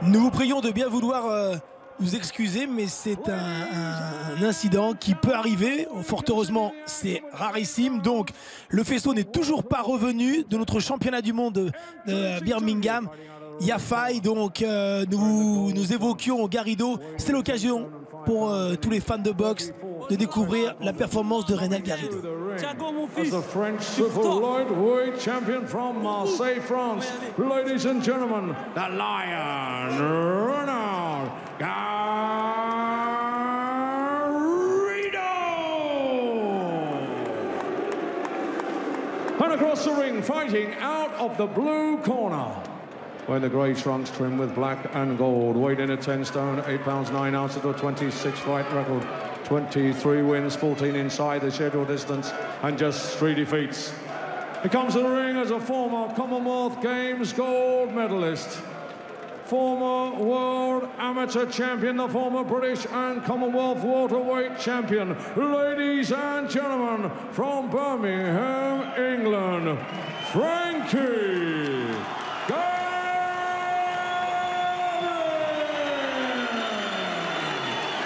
Nous vous prions de bien vouloir nous excuser, mais c'est un incident qui peut arriver. Fort heureusement, c'est rarissime. Donc, le faisceau n'est toujours pas revenu de notre championnat du monde de Birmingham. Il y a faille, donc nous évoquions Garrido. C'est l'occasion pour tous les fans de boxe de découvrir la performance de Reynald Garrido. As the French super lightweight champion from Marseille, France, ladies and gentlemen, the Lion, Reynald Garrido! And across the ring, fighting out of the blue corner, wearing the grey trunks trimmed with black and gold, weighed in at 10 stone, 8 pounds 9 ounces, a 26 fight record. 23 wins, 14 inside the scheduled distance, and just 3 defeats. He comes to the ring as a former Commonwealth Games gold medalist, former World Amateur Champion, the former British and Commonwealth Welterweight Champion. Ladies and gentlemen, from Birmingham, England, Frankie Garrido!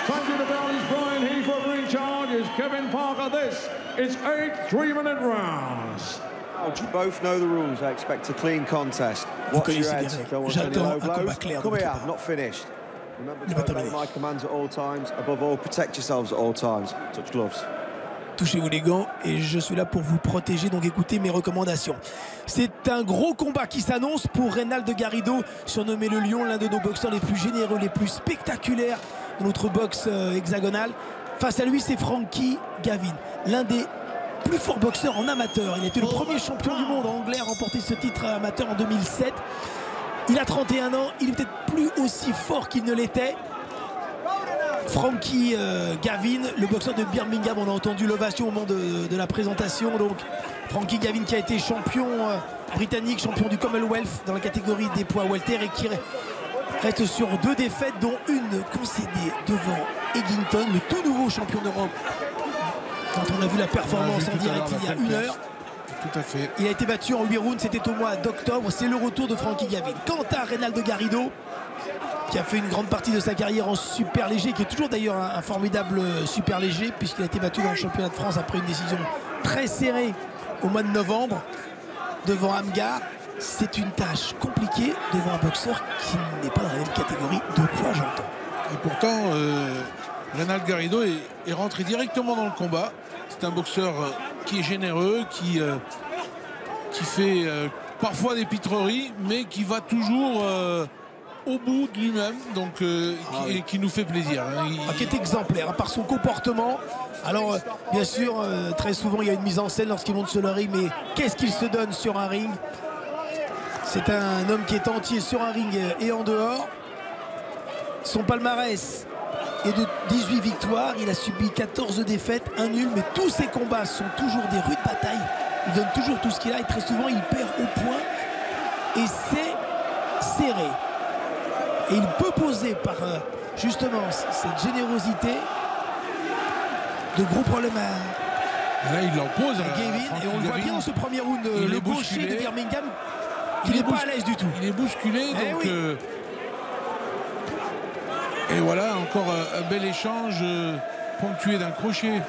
Thank you to Bally's Brian Heath, ring charges. Kevin Parker, this is 8 3-minute rounds. You both know the rules. I expect a clean contest. Watch your heads. Don't want any low blows. Come here, I'm not finished. Remember to obey my commands at all times. Above all, protect yourselves at all times. Touch gloves. Touchez-vous les gants et je suis là pour vous protéger, donc écoutez mes recommandations. C'est un gros combat qui s'annonce pour Reynald Garrido, surnommé le Lion, l'un de nos boxeurs les plus généreux, les plus spectaculaires de notre boxe hexagonale. Face à lui, c'est Frankie Gavin, l'un des plus forts boxeurs en amateur. Il était le premier champion du monde anglais à remporter ce titre amateur en 2007. Il a 31 ans, il est peut-être plus aussi fort qu'il ne l'était. Frankie Gavin, le boxeur de Birmingham, on a entendu l'ovation au moment de la présentation. Donc Frankie Gavin qui a été champion britannique, champion du Commonwealth dans la catégorie des poids welter et qui reste sur 2 défaites, dont une concédée devant Eggington, le tout nouveau champion d'Europe, dont on a vu la performance en direct il y a 1 heure. Tout à fait. Il a été battu en 8 rounds, c'était au mois d'octobre. C'est le retour de Frankie Gavin. Quant à Reynald Garrido, qui a fait une grande partie de sa carrière en super léger, qui est toujours d'ailleurs un formidable super léger, puisqu'il a été battu dans le championnat de France après une décision très serrée au mois de novembre devant Amgar. C'est une tâche compliquée devant un boxeur qui n'est pas dans la même catégorie de poids, j'entends. Et pourtant, Reynald Garrido est rentré directement dans le combat. C'est un boxeur qui est généreux, qui fait parfois des pitreries, mais qui va toujours au bout de lui-même, donc qui nous fait plaisir. Qui est exemplaire par son comportement. Alors bien sûr, très souvent il y a une mise en scène lorsqu'il monte sur le ring, mais qu'est-ce qu'il se donne sur un ring? C'est un homme qui est entier sur un ring et en dehors. Son palmarès est de 18 victoires, il a subi 14 défaites, 1 nul, mais tous ses combats sont toujours des rudes batailles. Il donne toujours tout ce qu'il a et très souvent il perd au point et c'est serré. Et il peut poser par justement cette générosité de gros problèmes à là, il en pose à Gavin. Et on le voit bien dans ce premier round, le gaucher de Birmingham, qui n'est pas à l'aise du tout. Il est bousculé, donc... Oui. Et voilà, encore un bel échange ponctué d'un crochet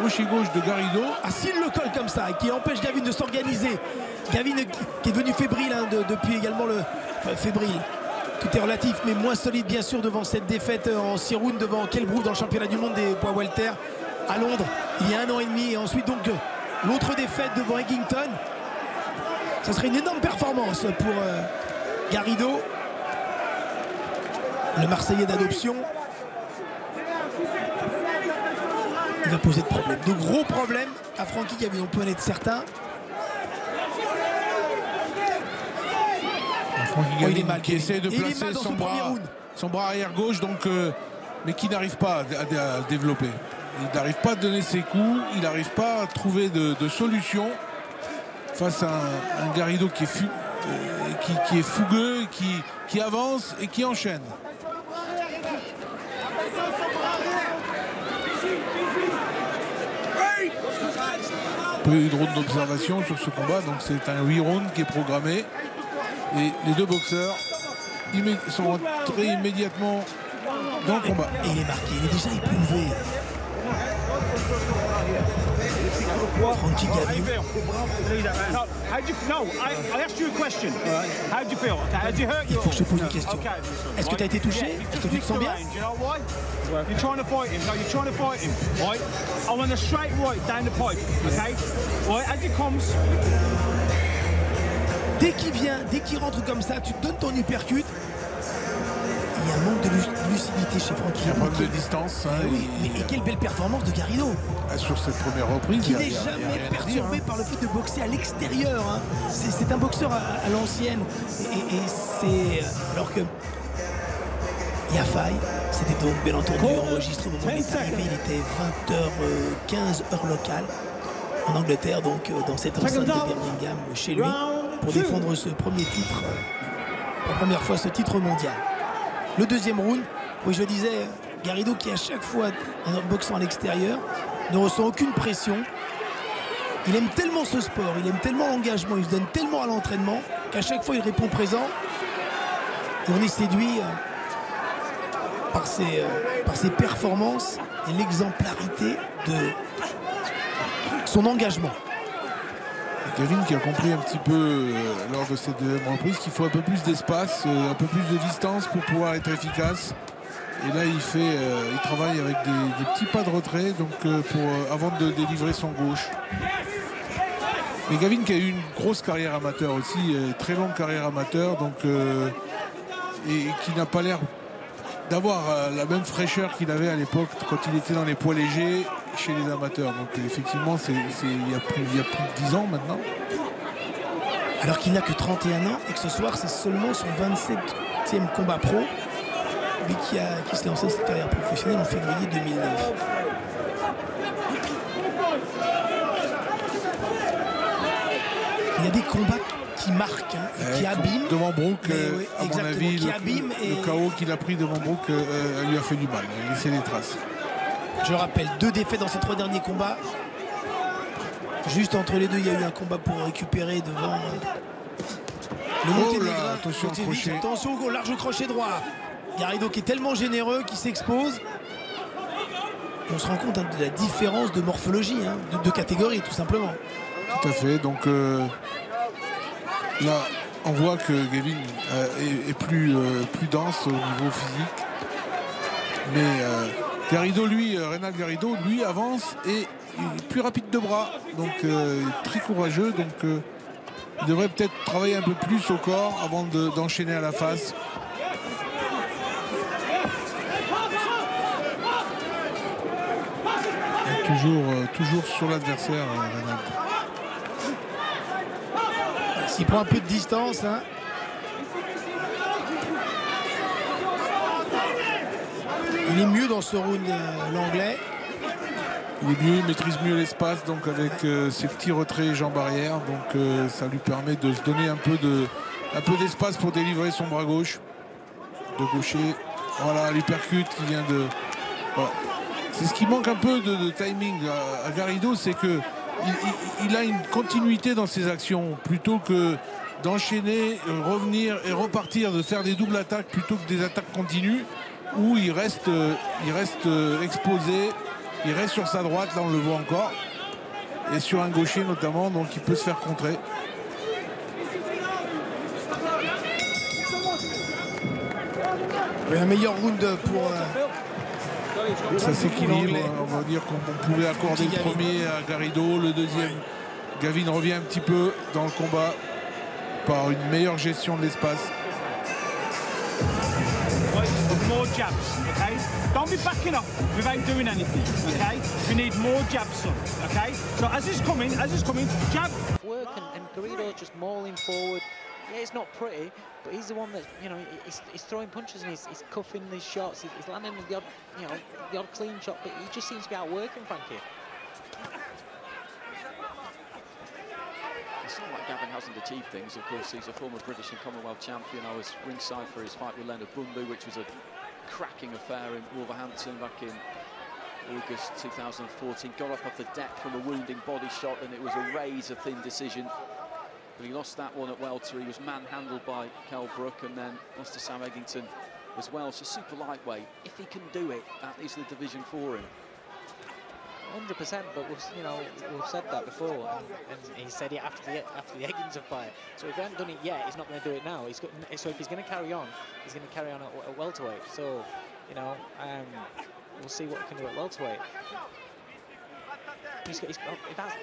gauche de Garrido. Ah, s'il le colle comme ça et qui empêche Gavin de s'organiser, Gavin qui est devenu fébrile depuis également fébrile. Tout est relatif, mais moins solide bien sûr devant cette défaite en 6 rounds devant Kell Brook dans le championnat du monde des poids welter à Londres il y a 1 an et demi. Et ensuite donc l'autre défaite devant Eggington. Ça serait une énorme performance pour Garrido, le Marseillais d'adoption. Il va poser de gros problèmes à Frankie Gavin, on peut en être certain. Frankie Gavin il est mal, qui essaie de placer son bras arrière gauche, donc, mais qui n'arrive pas à développer. Il n'arrive pas à donner ses coups, il n'arrive pas à trouver de solution face à un Garrido qui est fougueux, qui avance et qui enchaîne. Peu de round d'observation sur ce combat, donc c'est un 8 rounds qui est programmé. Et les deux boxeurs sont rentrés immédiatement dans le combat. Et il est marqué, il est déjà éprouvé. Frankie Gavin. Il faut que je te pose une question. Est-ce que tu as été touché? Est-ce que tu te sens bien? You're trying to fight him. No, you're trying to fight him. Right? I want a straight right down the pipe. Okay? Right? As it comes. Dès qu'il vient, dès qu'il rentre comme ça, tu te donnes ton uppercut. Il y a un manque de lucidité chez Frankie. Il y a un manque de distance. Hein, oui, et quelle belle performance de Garrido. Sur cette première reprise. Qui n'est jamais perturbé par le fait de boxer à l'extérieur. Hein. C'est un boxeur à l'ancienne. Et c'est. Alors que. Il y a faille. C'était donc bien entendu enregistré au moment où il est arrivé. Il était 20h15 heure locale en Angleterre, donc dans cette enceinte de Birmingham chez lui, pour défendre ce premier titre, pour la première fois ce titre mondial. Le deuxième round, oui je le disais, Garrido qui à chaque fois en boxant à l'extérieur ne ressent aucune pression. Il aime tellement ce sport, il aime tellement l'engagement, il se donne tellement à l'entraînement qu'à chaque fois il répond présent. Et on est séduit par ses performances et l'exemplarité de son engagement. Gavin qui a compris un petit peu lors de cette deuxième reprise qu'il faut un peu plus d'espace, un peu plus de distance pour pouvoir être efficace. Et là il travaille avec des petits pas de retrait donc avant de délivrer son gauche. Mais Gavin qui a eu une grosse carrière amateur aussi, très longue carrière amateur, donc et qui n'a pas l'air d'avoir la même fraîcheur qu'il avait à l'époque quand il était dans les poids légers chez les amateurs. Donc effectivement, il y a plus de 10 ans maintenant. Alors qu'il n'a que 31 ans et que ce soir, c'est seulement son 27e combat pro. Lui qui s'est lancé cette carrière professionnelle en février 2009. Il y a des combats qui marquent, hein, qui abîment. Devant Brook, oui, à mon avis, le KO qu'il a pris devant Brook lui a fait du mal, il a laissé des traces. Je rappelle, 2 défaites dans ces 3 derniers combats. Juste entre les deux, il y a eu un combat pour récupérer devant le Monténégrin. Attention au crochet. Attention au large crochet droit. Garrido qui est tellement généreux, qui s'expose. Et on se rend compte de la différence de morphologie, hein, de catégorie tout simplement. Tout à fait, donc là on voit que Gavin est plus dense au niveau physique. Mais Garrido, Reynald Garrido, lui avance et il est plus rapide de bras, donc très courageux, donc il devrait peut-être travailler un peu plus au corps avant d'enchaîner à la face. Toujours sur l'adversaire, Reynald. S'il prend un peu de distance, hein. Il est mieux dans ce round, l'anglais. Il est mieux, il maîtrise mieux l'espace, donc avec ses petits retraits jambes arrière, donc ça lui permet de se donner un peu d'espace pour délivrer son bras gauche. De gaucher, voilà, l'uppercut qui vient de... Voilà. C'est ce qui manque un peu de timing à Garrido, c'est que il a une continuité dans ses actions, plutôt que d'enchaîner, revenir et repartir, de faire des doubles attaques plutôt que des attaques continues, où il reste exposé, il reste sur sa droite, là on le voit encore, et sur un gaucher notamment, donc il peut se faire contrer. Un meilleur round pour... Ça s'équilibre, on va dire qu'on pouvait accorder le premier à Garrido, le deuxième. Gavin revient un petit peu dans le combat par une meilleure gestion de l'espace. More jabs, okay? Don't be backing up without doing anything, okay? You need more jabs, son, okay? So as it's coming, jab. Work and Garrido just mauling forward. Yeah, it's not pretty, but he's the one that, you know, he's throwing punches and he's cuffing these shots. He's landing the odd, you know, the odd clean shot, but he just seems to be outworking Frankie. It's not like Gavin hasn't achieved things. Of course, he's a former British and Commonwealth champion. I was ringside for his fight with Leonard Bundu, which was a cracking affair in Wolverhampton back in August 2014. Got up off the deck from a wounding body shot, and it was a razor-thin decision. But he lost that one at welter. He was manhandled by Kell Brook and then lost to Sam Eggington as well. So super lightweight. If he can do it, that is the division for him. 100%, but we've said that before, and he said it after the Eggington fight. So if he hasn't done it yet, he's not going to do it now. So if he's going to carry on, he's going to carry on at welterweight. So we'll see what he can do at welterweight.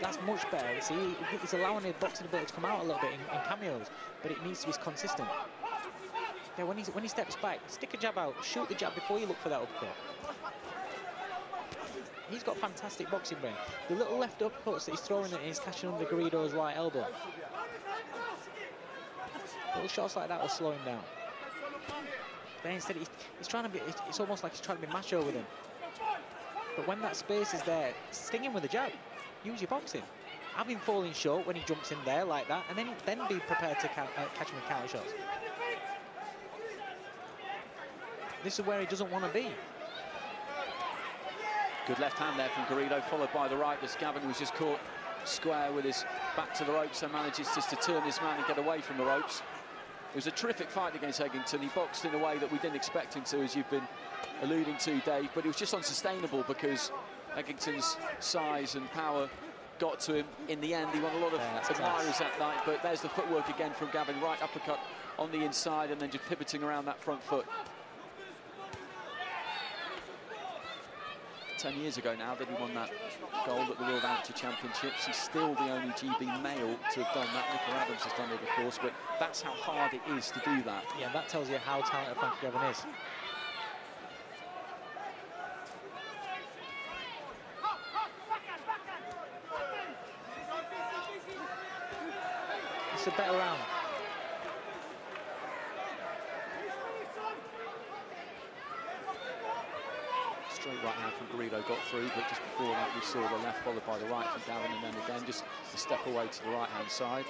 That's much better. See, he's allowing his boxing ability to come out a little bit in cameos, but it needs to be consistent. Yeah, when he steps back, stick a jab out, shoot the jab before you look for that uppercut. He's got fantastic boxing brain. The little left uppercuts that he's throwing and he's catching under Garrido's right elbow. Little shots like that will slow him down. Then instead he's trying to be, it's almost like he's trying to be macho with him. But when that space is there, sting him with a jab. Use your boxing. Have him falling short when he jumps in there like that, and then be prepared to catch him with counter shots. This is where he doesn't want to be. Good left hand there from Garrido, followed by the right as Gavin was just caught square with his back to the ropes and manages just to turn his man and get away from the ropes. It was a terrific fight against Eggington. He boxed in a way that we didn't expect him to, as you've been alluding to, Dave, but it was just unsustainable because Eggington's size and power got to him. In the end, he won a lot of admirers that night, but there's the footwork again from Gavin. Right uppercut on the inside and then just pivoting around that front foot. 10 years ago now that he won that gold at the World Amateur Championships. He's still the only GB male to have done that. Nico Adams has done it, of course, but that's how hard it is to do that. Yeah, that tells you how talented Frankie Gavin is. It's a better round. Straight right hand from Garrido got through, but just before that we saw the left followed by the right from Gavin, and then again just a step away to the right hand side.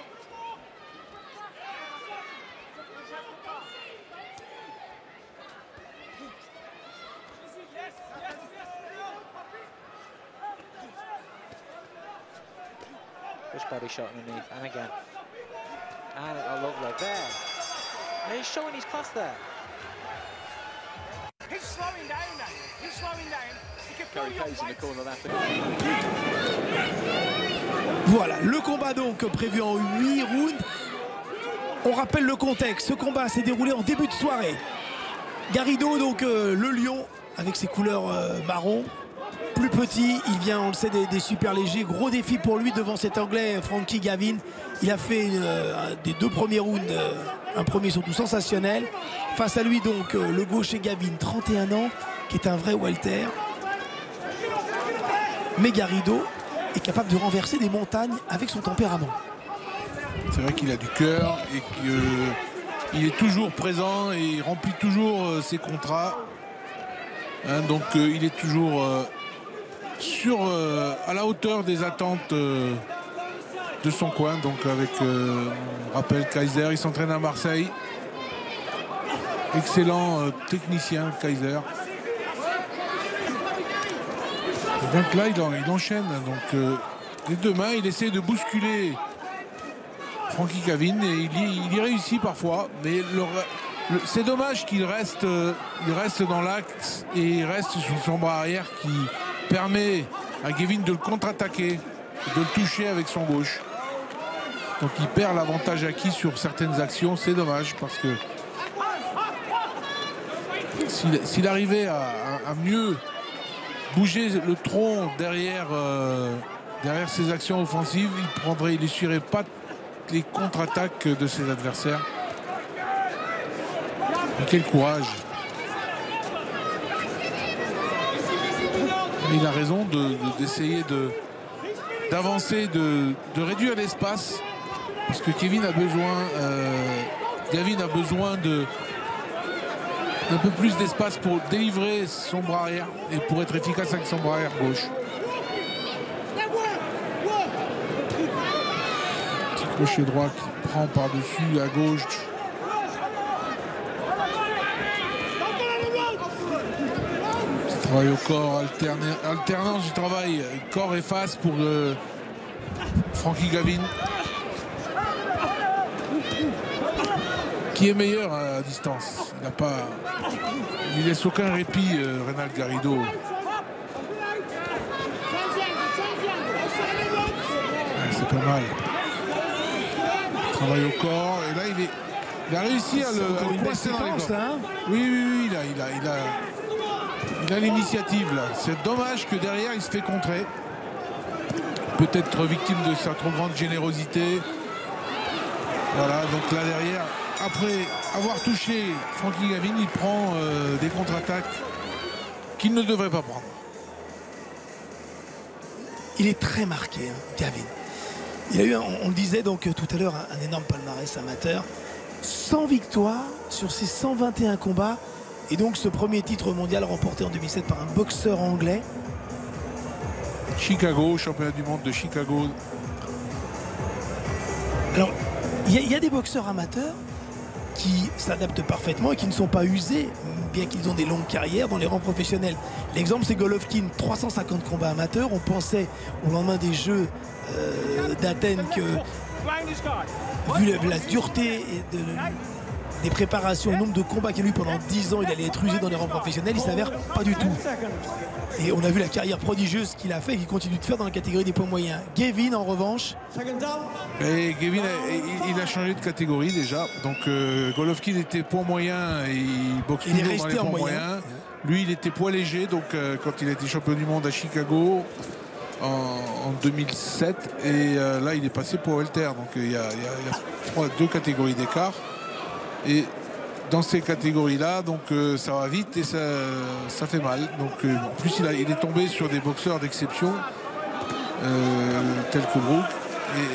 Push body shot underneath, and again. And a look like there. And he's showing his class there. He's slowing down now. He's slowing down. Kerry Hayes in the corner of that. Voilà, le combat donc prévu en 8 rounds. On rappelle le contexte. Ce combat s'est déroulé en début de soirée. Garrido, donc le lion, avec ses couleurs marron. Plus petit, il vient, on le sait, des super légers. Gros défi pour lui devant cet Anglais, Frankie Gavin. Il a fait des 2 premiers rounds, un premier surtout sensationnel. Face à lui, donc, le gaucher Gavin, 31 ans, qui est un vrai welter. Mais Garrido est capable de renverser des montagnes avec son tempérament. C'est vrai qu'il a du cœur et qu'il est toujours présent et il remplit toujours ses contrats. Hein, donc il est toujours à la hauteur des attentes de son coin. Donc avec, on rappelle, Kaiser, il s'entraîne à Marseille. Excellent technicien, Kaiser. Et donc là, il enchaîne. Donc les deux mains, il essaie de bousculer Frankie Gavin et il y réussit parfois. Mais c'est dommage qu'il reste dans l'axe et il reste sur son bras arrière qui permet à Gavin de le contre-attaquer, de le toucher avec son gauche. Donc il perd l'avantage acquis sur certaines actions. C'est dommage parce que s'il arrivait à mieux bouger le tronc derrière ses actions offensives, il n'essuierait pas les contre-attaques de ses adversaires. Mais quel courage! Il a raison d'essayer d'avancer, de réduire l'espace, parce que Gavin a besoin d'un peu plus d'espace pour délivrer son bras arrière et pour être efficace avec son bras arrière gauche. Petit crochet droit qui prend par-dessus à gauche. Petit travail au corps, alternance du travail corps et face pour Frankie Gavin. qui est meilleur à distance. Il laisse aucun répit, Reynald Garrido. C'est pas mal. Il travaille au corps. Et là, il a réussi à le coincer dans les corps. Oui, il a l'initiative là. C'est dommage que derrière, il se fait contrer. Peut-être victime de sa trop grande générosité. Voilà, donc là derrière, après avoir touché Frankie Gavin, il prend des contre-attaques qu'il ne devrait pas prendre. Il est très marqué, hein, Gavin. Il a eu, on le disait donc tout à l'heure, un énorme palmarès amateur. 100 victoires sur ses 121 combats. Et donc ce premier titre mondial remporté en 2007 par un boxeur anglais. Chicago, championnat du monde de Chicago. Alors, il y a des boxeurs amateurs qui s'adaptent parfaitement et qui ne sont pas usés, bien qu'ils ont des longues carrières dans les rangs professionnels. L'exemple, c'est Golovkin, 350 combats amateurs. On pensait au lendemain des Jeux d'Athènes que, vu la dureté et des préparations, le nombre de combats qu'il a eu pendant 10 ans, il allait être usé dans les rangs professionnels. Il s'avère pas du tout. Et on a vu la carrière prodigieuse qu'il a fait et qu'il continue de faire dans la catégorie des poids moyens. Gavin, en revanche. Et Gavin, il a changé de catégorie déjà. Donc Golovkin était poids moyen et il boxe toujours dans les poids moyens. Lui, il était poids léger. Donc quand il a été champion du monde à Chicago en 2007. Et là, il est passé pour welter. Donc il y a deux catégories d'écart. Et dans ces catégories-là, donc ça va vite et ça fait mal. Donc en plus, il est tombé sur des boxeurs d'exception, tels que Brook.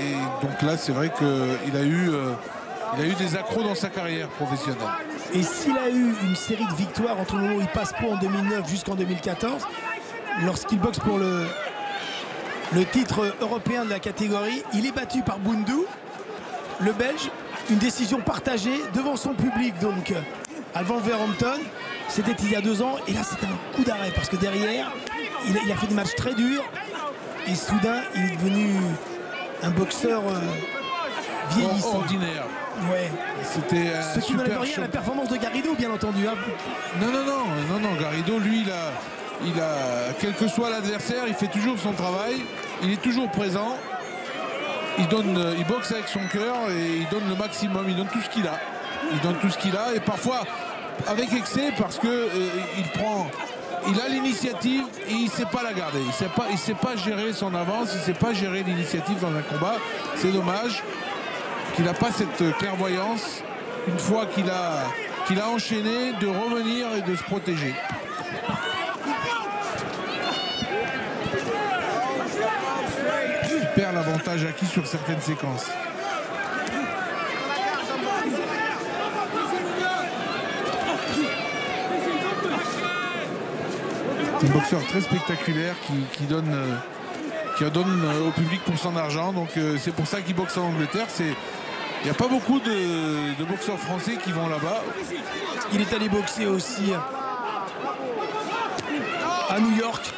Et donc là, c'est vrai qu'il a eu des accros dans sa carrière professionnelle. Et s'il a eu une série de victoires entre le moment où il passe pro en 2009 jusqu'en 2014, lorsqu'il boxe pour le titre européen de la catégorie, il est battu par Boundou, le Belge. Une décision partagée devant son public, donc à Wolverhampton. C'était il y a 2 ans. Et là, c'était un coup d'arrêt parce que derrière, il a fait des matchs très durs. Et soudain, il est devenu un boxeur vieillissant. Ordinaire. Ouais. C'était ce qui n'enlève rien à la performance de Garrido, bien entendu. Hein. Non. Garrido, lui, il a, quel que soit l'adversaire, il fait toujours son travail. Il est toujours présent. Il boxe avec son cœur et il donne le maximum, il donne tout ce qu'il a. Et parfois avec excès parce que il a l'initiative et il ne sait pas la garder. Il sait pas gérer son avance, il ne sait pas gérer l'initiative dans un combat. C'est dommage qu'il n'a pas cette clairvoyance une fois qu'il a enchaîné de revenir et de se protéger. Perd l'avantage acquis sur certaines séquences. C'est un boxeur très spectaculaire qui donne au public pour son argent. Donc c'est pour ça qu'il boxe en Angleterre. Il n'y a pas beaucoup de boxeurs français qui vont là-bas. Il est allé boxer aussi à New York.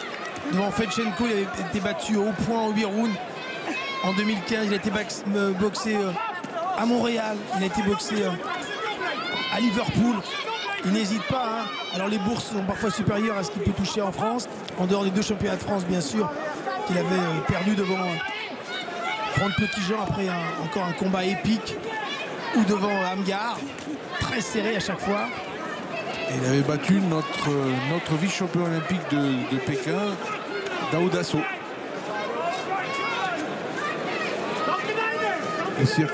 Devant Fedchenko, il avait été battu au point en 8 rounds. En 2015, il a été boxé à Montréal, il a été boxé à Liverpool. Il n'hésite pas. Hein. Alors les bourses sont parfois supérieures à ce qu'il peut toucher en France, en dehors des 2 championnats de France, bien sûr, qu'il avait perdu devant Franck Petitjean après encore un combat épique, ou devant Amgar, très serré à chaque fois. Et il avait battu notre vice-champion olympique de Pékin, Daouda Sow.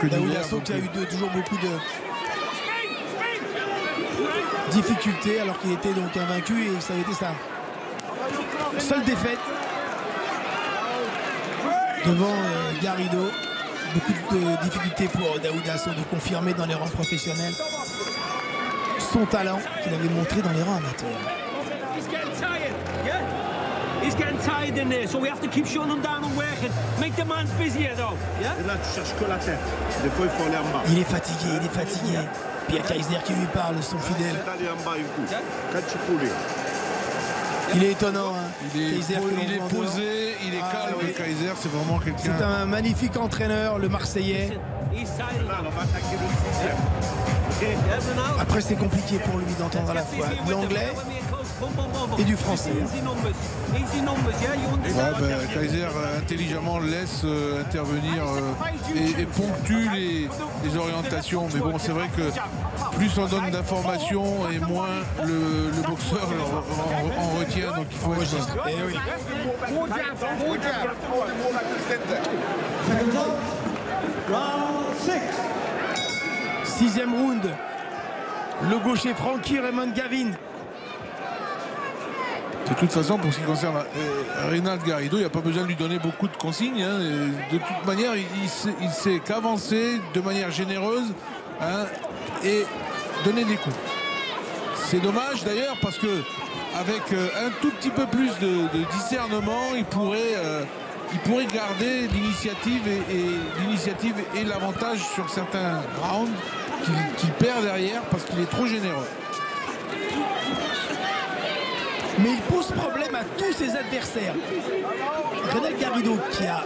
Daouda Sow qui a eu toujours beaucoup de difficultés alors qu'il était donc invaincu et ça avait été sa seule défaite devant Garrido. Beaucoup de difficultés pour Daouda Sow de confirmer dans les rangs professionnels son talent qu'il avait montré dans les rangs amateurs. He's getting tired in there, so we have to keep shutting him down and working. Make the man's busier though. Yeah? Et là, tu cherches que la tête. Des fois, il faut aller en bas. Il est fatigué. Pierre Kaiser qui lui parle, son fidèle. Aller en bas un coup. Quand tu coules. Il est étonnant. Hein. Il est posé, il est calme. Oui. Kaiser, c'est vraiment quelqu'un. C'est un magnifique entraîneur, le Marseillais. Après, c'est compliqué pour lui d'entendre à la fois de l'anglais et du français. Kaiser intelligemment laisse intervenir et ponctue les orientations. Mais bon, c'est vrai que plus on donne d'informations et moins le boxeur en retient. Donc il faut enregistrer. Sixième round. Le gaucher Frankie Raymond Gavin. De toute façon, pour ce qui concerne Reynald Garrido, il n'y a pas besoin de lui donner beaucoup de consignes. Hein. De toute manière, il sait qu'avancer de manière généreuse, hein, et donner des coups. C'est dommage d'ailleurs parce que avec un tout petit peu plus de discernement, il pourrait garder l'initiative et l'avantage sur certains rounds qu'il perd derrière parce qu'il est trop généreux. Mais il pose problème à tous ses adversaires. Reynald Garrido qui a,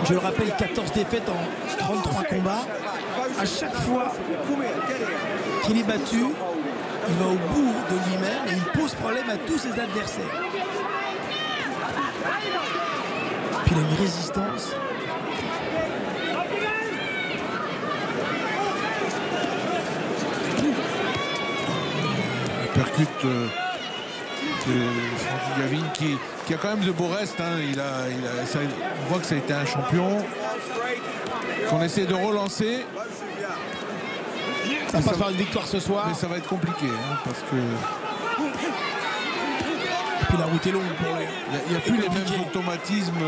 je le rappelle, 14 défaites en 33 combats. À chaque fois qu'il est battu, il va au bout de lui-même et il pose problème à tous ses adversaires. Puis il a une résistance. Il percute Frankie Gavin qui a quand même de beaux restes. Hein. On voit que ça a été un champion qu'on essaie de relancer. Ça passe par une victoire ce soir. Mais ça va être compliqué, hein, parce que... Et puis la route est longue pour lui. Il n'y a plus les mêmes automatismes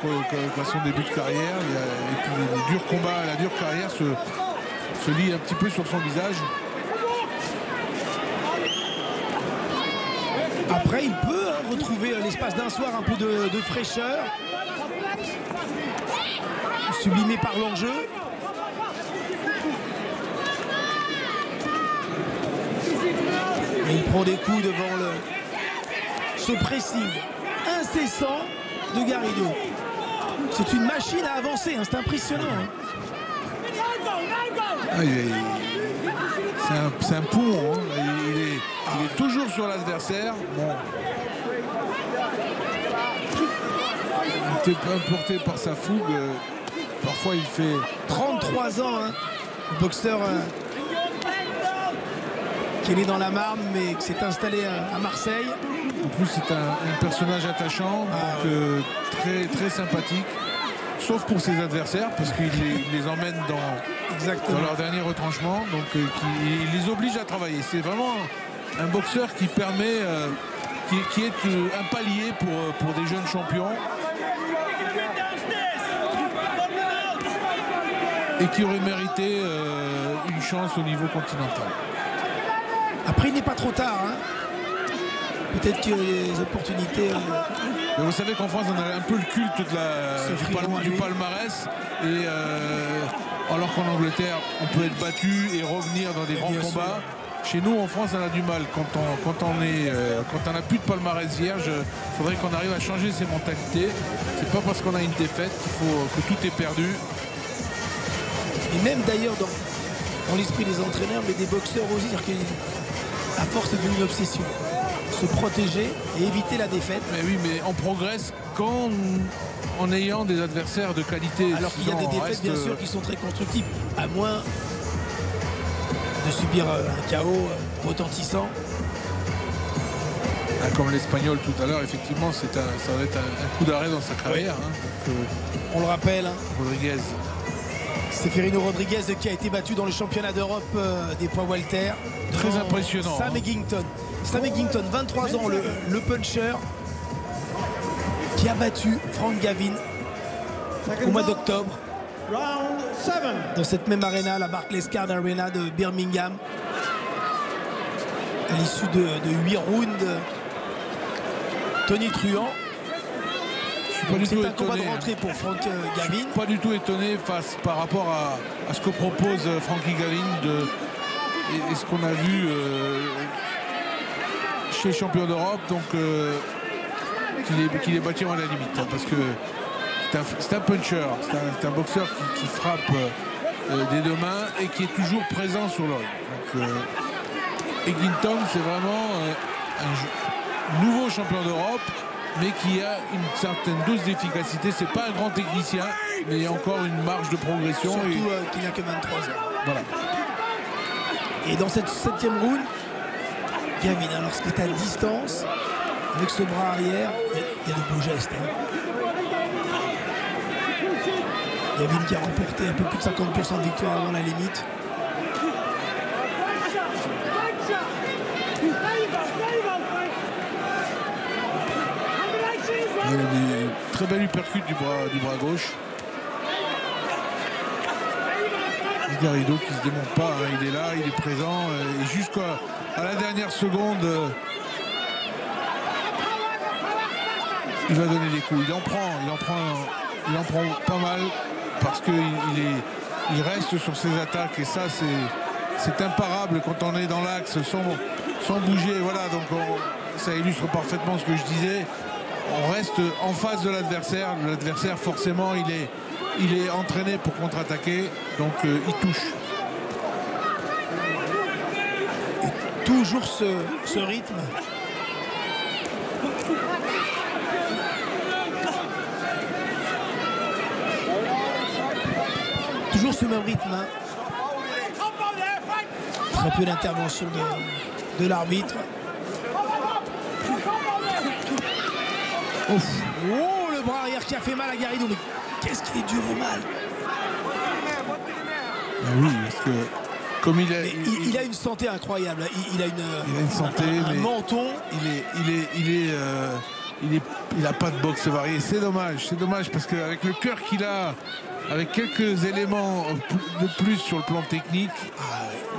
qu'à son début de carrière. Et puis les durs combats, la dure carrière se lit un petit peu sur son visage. Après, il peut retrouver l'espace d'un soir un peu de fraîcheur. Sublimé par l'enjeu. Et il prend des coups devant ce pressing incessant de Garrido. C'est une machine à avancer, hein, c'est impressionnant. Hein. C'est un poumon, hein. Il est toujours sur l'adversaire. Bon. Il était importé par sa fougue. Parfois il fait 33 ans, hein. Le boxeur qui est né dans la Marne mais qui s'est installé à Marseille. En plus c'est un personnage attachant, donc, très, très sympathique. Sauf pour ses adversaires, parce qu'il les emmène dans leur dernier retranchement, donc il les oblige à travailler. C'est vraiment un boxeur qui permet, qui est un palier pour des jeunes champions. Et qui aurait mérité une chance au niveau continental. Après, il n'est pas trop tard. Hein. Peut-être que les opportunités... Mais vous savez qu'en France, on a un peu le culte du palmarès. Et alors qu'en Angleterre, on peut être battu et revenir dans des grands combats. Chez nous, en France, on a du mal. Quand on n'a plus de palmarès vierge, il faudrait qu'on arrive à changer ses mentalités. C'est pas parce qu'on a une défaite qu'il faut que tout est perdu. Et même d'ailleurs dans l'esprit des entraîneurs, mais des boxeurs aussi, c'est-à-dire qu'à force c'est devenu une obsession. Se protéger et éviter la défaite. Mais oui, mais on progresse en ayant des adversaires de qualité. Alors qu'il y a des défaites bien sûr qui sont très constructives, à moins de subir un chaos retentissant. Comme l'Espagnol tout à l'heure, effectivement, ça va être un coup d'arrêt dans sa carrière. Hein. Donc, on le rappelle. Hein. Rodriguez. Seferino Rodriguez qui a été battu dans le championnat d'Europe des poids welter. Très impressionnant. Sam Eggington. Sam Eggington, 23 ans, le puncher, qui a battu Frank Gavin au mois d'octobre. Dans cette même arena, la Barclays Card Arena de Birmingham. À l'issue de 8 rounds. Tony Truant. C'est un combat de rentrée pour Frank Gavin. Je suis pas du tout étonné par rapport à ce que propose Frankie Gavin et ce qu'on a vu chez les champions d'Europe, donc qu'il est battu à la limite, hein, parce que c'est un puncher, c'est un boxeur qui frappe des deux mains et qui est toujours présent sur le ring. Donc Eggington, c'est vraiment un nouveau champion d'Europe, mais qui a une certaine dose d'efficacité. C'est pas un grand technicien, mais il y a encore une marge de progression. Surtout qu'il n'a que 23 ans. Voilà. Et dans cette 7e round, Gavin, alors ce qui est à distance, avec ce bras arrière, il y a de beaux gestes. Hein. Gavin qui a remporté un peu plus de 50% de victoire avant la limite. Il y a des très belles uppercuts du bras gauche. Garrido qui se démonte pas, hein, il est là, il est présent, et jusqu'à la dernière seconde, il va donner des coups. Il en prend pas mal parce qu'il reste sur ses attaques, et ça c'est imparable quand on est dans l'axe sans bouger. Voilà, donc ça illustre parfaitement ce que je disais. On reste en face de l'adversaire. L'adversaire, forcément, il est entraîné pour contre-attaquer, donc il touche. Et toujours ce rythme. Toujours ce même rythme. Hein. Très peu d'intervention de l'arbitre. Ouf. Oh, le bras arrière qui a fait mal à Garrido. Mais qu'est-ce qu'il est dur au mal. Oui, parce que comme il a une santé incroyable. Il a une santé, un menton. Il a pas de boxe variée. C'est dommage parce qu'avec le cœur qu'il a, avec quelques éléments de plus sur le plan technique,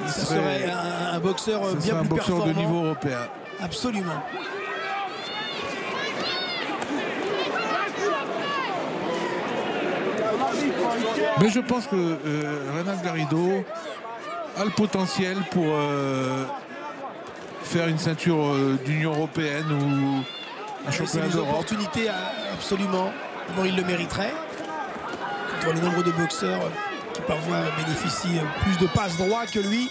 ça serait un boxeur bien plus performant. De niveau européen. Absolument. Mais je pense que Reynald Garrido a le potentiel pour faire une ceinture d'Union européenne ou un championnat d'Europe. Opportunité absolument. Bon, il le mériterait. Quand on voit le nombre de boxeurs qui parfois bénéficient plus de passes droits que lui.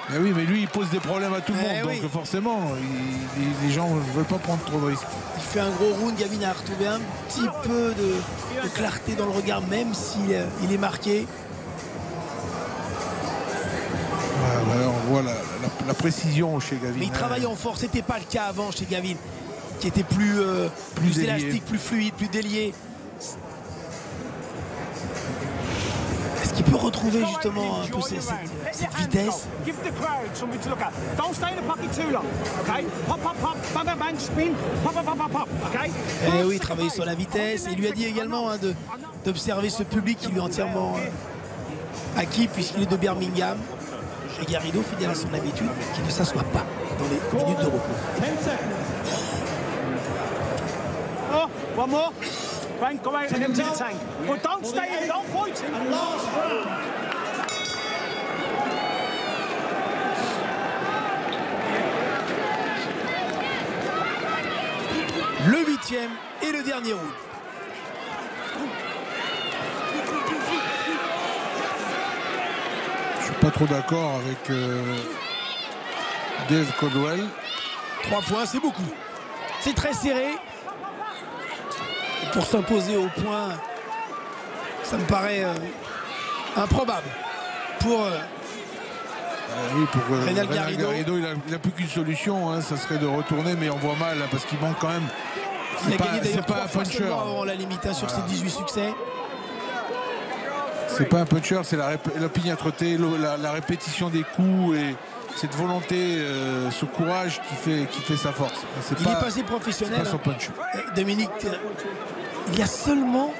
Mais oui, mais lui, il pose des problèmes à tout le monde, donc forcément, les gens ne veulent pas prendre trop de risques. Il fait un gros round. Gavin a retrouvé un petit peu de clarté dans le regard, même s'il est marqué. Voilà, on voit la précision chez Gavin. Mais il travaille en force, c'était pas le cas avant chez Gavin, qui était plus élastique, plus fluide, plus délié. Est-ce qu'il peut retrouver justement un peu cette vitesse? Eh oui, travailler sur la vitesse. Et il lui a dit également d'observer ce public qui lui est entièrement acquis puisqu'il est de Birmingham. Et Garrido, fidèle à son habitude, qui ne s'assoit pas dans les minutes de repos. Oh, one more. Frank, go out and empty the tank. But don't stay in, don't fight. And last round. Le 8e et le dernier round. Je suis pas trop d'accord avec Dave Caldwell. 3 points, c'est beaucoup. C'est très serré. Pour s'imposer au point, ça me paraît improbable. Pour Reynald Garrido, il n'a plus qu'une solution, hein, ça serait de retourner, mais on voit mal là, parce qu'il manque quand même. Il a gagné d'ailleurs 3 fois seulement avant la limite sur ses 18 succès. C'est pas un puncher, c'est l'opiniâtreté, la répétition des coups et cette volonté, ce courage qui fait sa force. Il est passé professionnel. C'est pas son punch. Dominique, il y a seulement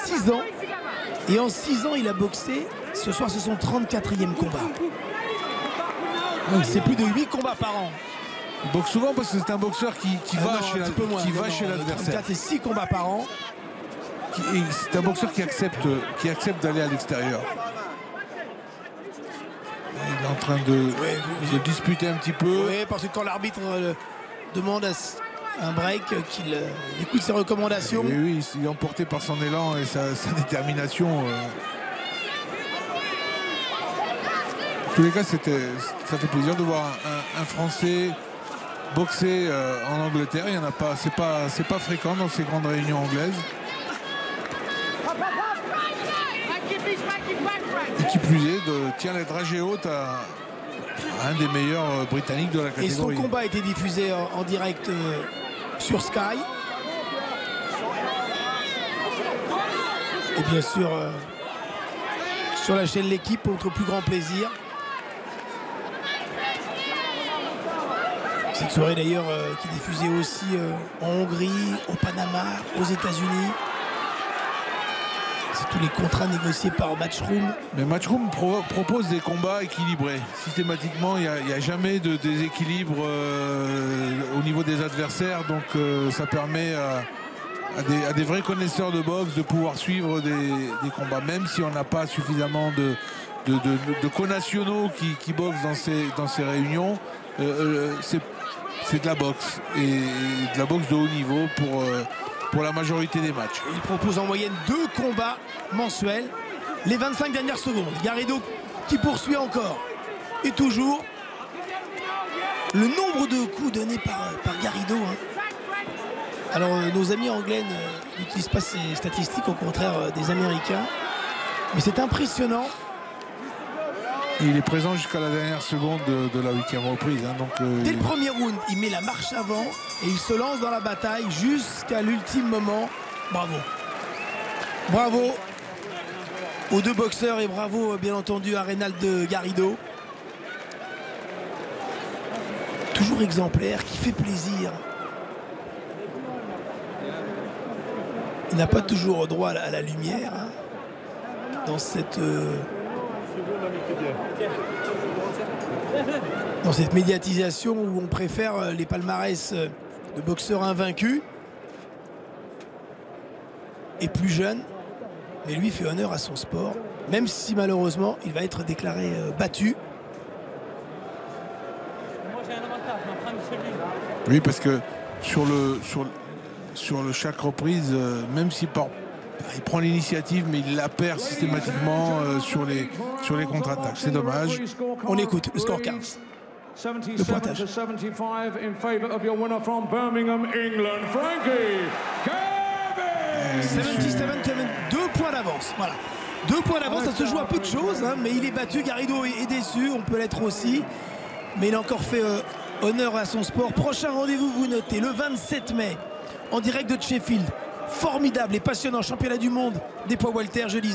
6 ans. Et en 6 ans, il a boxé. Ce soir, c'est son 34e combat. C'est plus de 8 combats par an. Il boxe souvent parce que c'est un boxeur qui va chez l'adversaire. 34 et 6 combats par an. C'est un boxeur qui accepte d'aller à l'extérieur. Il est en train de disputer un petit peu. Oui, parce que quand l'arbitre demande un break, qu'il écoute ses recommandations. Oui, il est emporté par son élan et sa détermination. En tous les cas, ça fait plaisir de voir un Français boxer en Angleterre. Il y en a pas, c'est pas fréquent dans ces grandes réunions anglaises. Et qui plus est, tient la dragée haute à un des meilleurs britanniques de la catégorie. Et son combat a été diffusé en direct sur Sky. Et bien sûr sur la chaîne L'équipe, pour notre plus grand plaisir. Cette soirée d'ailleurs qui est diffusée aussi en Hongrie, au Panama, aux États-Unis. C'est tous les contrats négociés par Matchroom. Mais Matchroom propose des combats équilibrés. Systématiquement, il n'y a jamais de déséquilibre au niveau des adversaires. Donc ça permet à des vrais connaisseurs de boxe de pouvoir suivre des combats. Même si on n'a pas suffisamment de connationaux qui boxent dans ces réunions, c'est de la boxe. Et de la boxe de haut niveau pour la majorité des matchs. Il propose en moyenne 2 combats mensuels, les 25 dernières secondes. Garrido qui poursuit encore. Et toujours le nombre de coups donnés par Garrido. Alors nos amis anglais n'utilisent pas ces statistiques, au contraire des Américains. Mais c'est impressionnant. Et il est présent jusqu'à la dernière seconde de la 8e reprise. Dès le premier round, il met la marche avant et il se lance dans la bataille jusqu'à l'ultime moment. Bravo. Bravo aux 2 boxeurs et bravo bien entendu à Reynald Garrido. Toujours exemplaire, qui fait plaisir. Il n'a pas toujours droit à la lumière dans cette médiatisation où on préfère les palmarès de boxeurs invaincus et plus jeunes. Mais lui fait honneur à son sport, même si malheureusement il va être déclaré battu. Oui, parce que sur chaque reprise, même s'il prend l'initiative, mais il la perd systématiquement sur les contre-attaques. C'est dommage. On écoute le scorecard. Le pointage. 77-75 in favor of your winner from Birmingham, England, Frankie Kevin. 77, 2 points d'avance. Voilà. 2 points d'avance, ça se joue à peu de choses, mais il est battu. Garrido est déçu, on peut l'être aussi. Mais il a encore fait honneur à son sport. Prochain rendez-vous, vous notez, le 27 mai, en direct de Sheffield. Formidable et passionnant championnat du monde des poids welter, je disais.